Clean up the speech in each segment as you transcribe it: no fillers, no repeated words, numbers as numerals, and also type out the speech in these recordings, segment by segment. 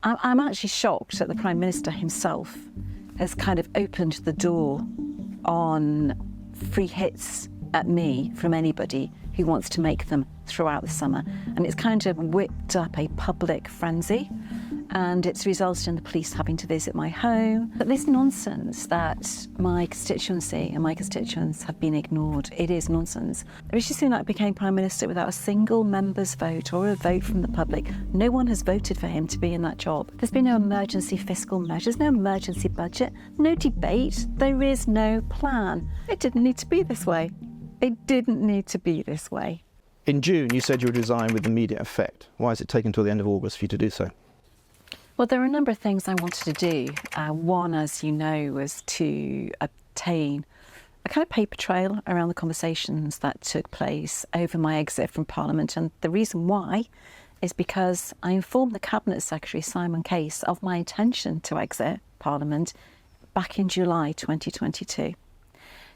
I'm actually shocked that the Prime Minister himself has kind of opened the door on free hits at me from anybody who wants to make them throughout the summer. And it's kind of whipped up a public frenzy, and it's resulted in the police having to visit my home. But this nonsense that my constituency and my constituents have been ignored, it is nonsense. Rishi Sunak became Prime Minister without a single member's vote or a vote from the public. No one has voted for him to be in that job. There's been no emergency fiscal measures, no emergency budget, no debate. There is no plan. It didn't need to be this way. It didn't need to be this way. In June, you said you would resign with immediate effect. Why has it taken until the end of August for you to do so? Well, there are a number of things I wanted to do. One, as you know, was to obtain a kind of paper trail around the conversations that took place over my exit from Parliament. And the reason why is because I informed the Cabinet Secretary, Simon Case, of my intention to exit Parliament back in July 2022.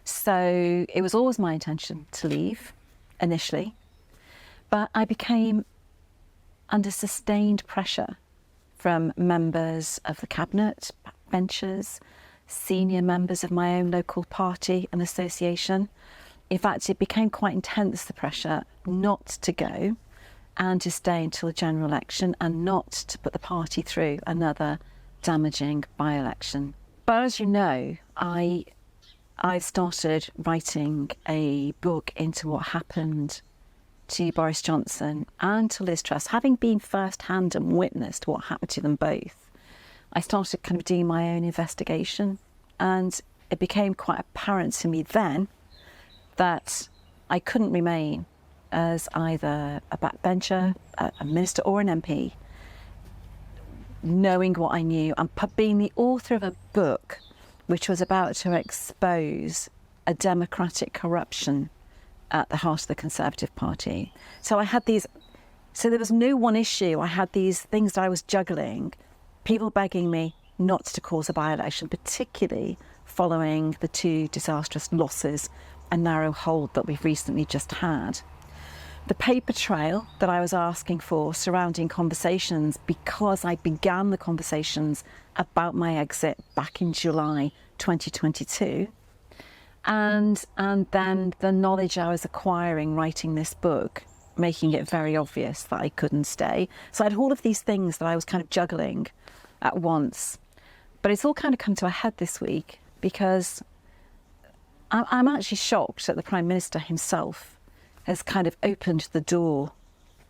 So it was always my intention to leave initially, but I became under sustained pressure from members of the Cabinet, backbenchers, senior members of my own local party and association. In fact, it became quite intense, the pressure not to go and to stay until the general election and not to put the party through another damaging by-election. But as you know, I've started writing a book into what happened to Boris Johnson and to Liz Truss, having been first-hand and witnessed what happened to them both. I started kind of doing my own investigation, and it became quite apparent to me then that I couldn't remain as either a backbencher, a minister or an MP, knowing what I knew and being the author of a book which was about to expose a democratic corruption at the heart of the Conservative Party. So there was no one issue. I had these things that I was juggling, people begging me not to cause a by-election, particularly following the two disastrous losses and narrow hold that we've recently just had. The paper trail that I was asking for surrounding conversations, because I began the conversations about my exit back in July 2022, and then the knowledge I was acquiring writing this book, making it very obvious that I couldn't stay. So I had all of these things that I was kind of juggling at once. But it's all kind of come to a head this week because I'm actually shocked that the Prime Minister himself has kind of opened the door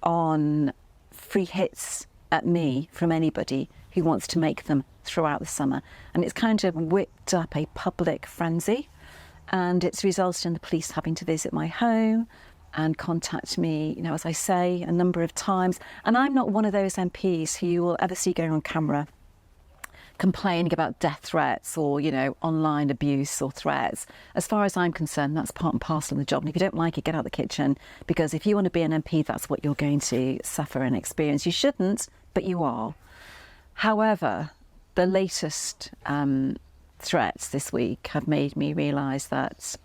on free hits at me from anybody who wants to make them throughout the summer. And it's kind of whipped up a public frenzy, and it's resulted in the police having to visit my home and contact me, as I say, a number of times. And I'm not one of those MPs who you will ever see going on camera complaining about death threats or, online abuse or threats. As far as I'm concerned, that's part and parcel of the job. And if you don't like it, get out of the kitchen, because if you want to be an MP, that's what you're going to suffer and experience. You shouldn't, but you are. However, the latest threats this week have made me realise that,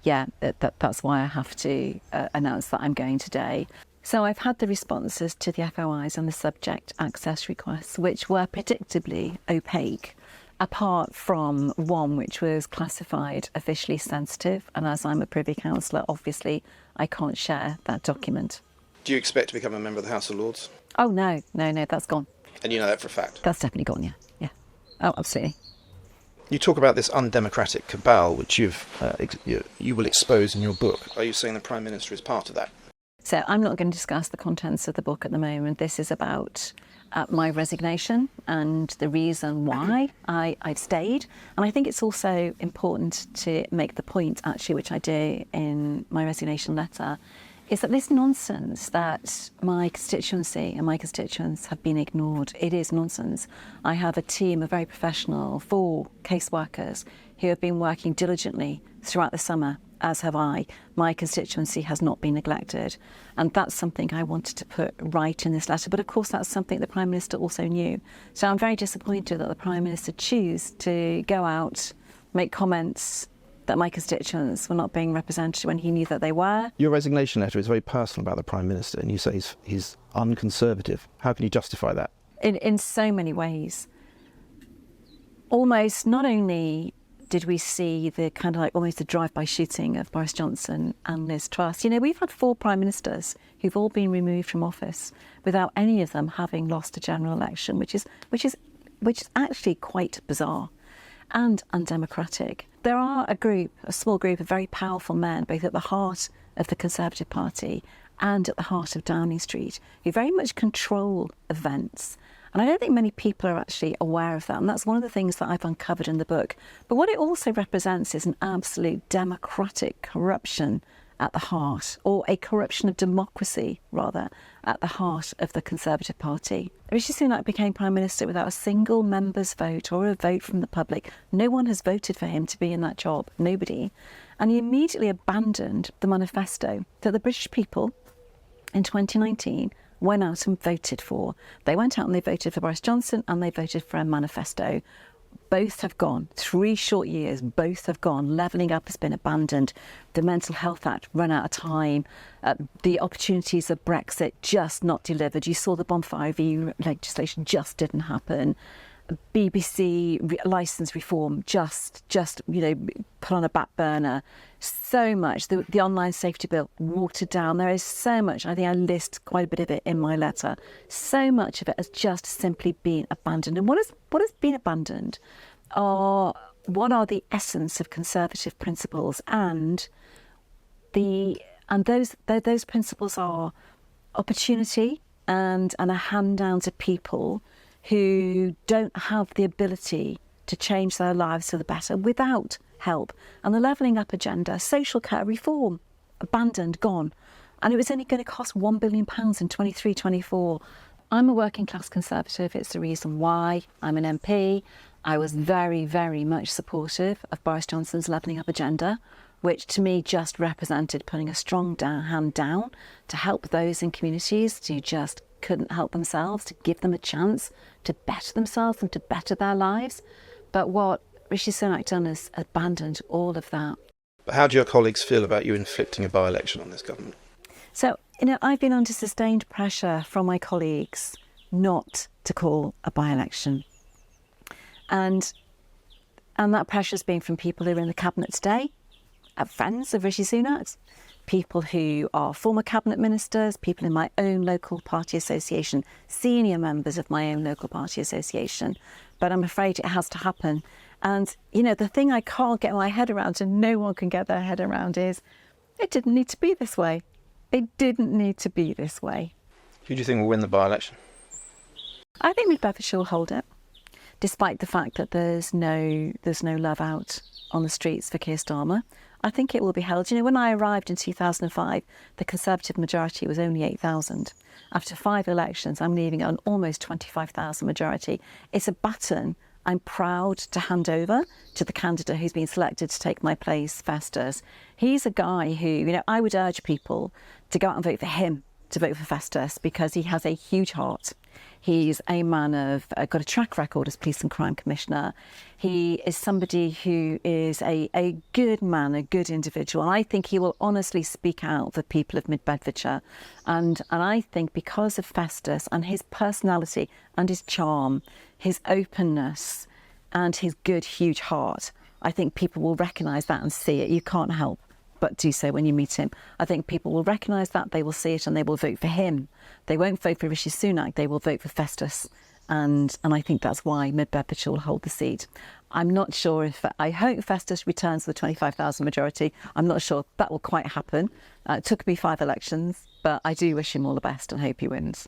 that's why I have to announce that I'm going today. So I've had the responses to the FOIs on the subject access requests, which were predictably opaque, apart from one which was classified officially sensitive. And as I'm a Privy Councillor, obviously I can't share that document. Do you expect to become a member of the House of Lords? Oh, no, that's gone. And you know that for a fact? That's definitely gone, yeah. Oh, absolutely. You talk about this undemocratic cabal, which you will expose in your book. Are you saying the Prime Minister is part of that? So I'm not going to discuss the contents of the book at the moment. This is about my resignation and the reason why I've stayed. And I think it's also important to make the point, actually, which I do in my resignation letter, is that this nonsense that my constituency and my constituents have been ignored, it is nonsense. I have a team of very professional 4 caseworkers who have been working diligently throughout the summer, as have I. My constituency has not been neglected. And that's something I wanted to put right in this letter. But of course, that's something the Prime Minister also knew. So I'm very disappointed that the Prime Minister chose to go out, make comments that my constituents were not being represented when he knew that they were. Your resignation letter is very personal about the Prime Minister, and you say he's unconservative. How can you justify that? in so many ways. Almost, not only did we see the kind of like almost the drive-by shooting of Boris Johnson and Liz Truss. You know, we've had 4 prime ministers who've all been removed from office without any of them having lost a general election, which is actually quite bizarre and undemocratic. There are a small group of very powerful men, both at the heart of the Conservative Party and at the heart of Downing Street, who very much control events. And I don't think many people are actually aware of that. And that's one of the things that I've uncovered in the book. But what it also represents is an absolute democratic corruption at the heart, or a corruption of democracy, rather, at the heart of the Conservative Party. Rishi Sunak became Prime Minister without a single member's vote or a vote from the public. No one has voted for him to be in that job, nobody. And he immediately abandoned the manifesto that the British people in 2019 went out and voted for. They went out and they voted for Boris Johnson and they voted for a manifesto. Both have gone. 3 short years, both have gone. Levelling up has been abandoned. The Mental Health Act run out of time. The opportunities of Brexit just not delivered. You saw the bonfire review legislation just didn't happen. BBC licence reform just put on a back burner. So much. The online safety bill watered down. There is so much. I think I list quite a bit of it in my letter. So much of it has just simply been abandoned. And what has been abandoned what are the essence of Conservative principles, and those principles are opportunity and a hand down to people who don't have the ability to change their lives for the better without help. And the levelling up agenda, social care reform, abandoned, gone. And it was only going to cost £1 billion in 23-24. I'm a working class Conservative. It's the reason why I'm an MP. I was very, very much supportive of Boris Johnson's levelling up agenda, which to me just represented putting a strong hand down to help those in communities who just couldn't help themselves, to give them a chance to better themselves and to better their lives. But what Rishi Sunak done is abandoned all of that. But how do your colleagues feel about you inflicting a by-election on this government? So, I've been under sustained pressure from my colleagues not to call a by-election. And that pressure's been from people who are in the cabinet today, friends of Rishi Sunak's, people who are former cabinet ministers, people in my own local party association, senior members of my own local party association. But I'm afraid it has to happen. And, the thing I can't get my head around, and no one can get their head around, is it didn't need to be this way. It didn't need to be this way. Who do you think will win the by-election? I think Mid-Bedfordshire will hold it, despite the fact that there's no love out on the streets for Keir Starmer. I think it will be held. When I arrived in 2005, the Conservative majority was only 8,000. After 5 elections, I'm leaving an almost 25,000 majority. It's a baton I'm proud to hand over to the candidate who's been selected to take my place, Festus. He's a guy who, I would urge people to go out and vote for him, to vote for Festus, because he has a huge heart. He's a man of got a track record as Police and Crime Commissioner. He is somebody who is a good man, a good individual. And I think he will honestly speak out for people of Mid-Bedfordshire. And I think because of Festus and his personality and his charm, his openness and his good, huge heart, I think people will recognise that and see it. You can't help but do so when you meet him. I think people will recognise that, they will see it, and they will vote for him. They won't vote for Rishi Sunak, they will vote for Festus. And I think that's why Mid-Bedfordshire will hold the seat. I'm not sure I hope Festus returns to the 25,000 majority. I'm not sure that will quite happen. It took me 5 elections, but I do wish him all the best and hope he wins.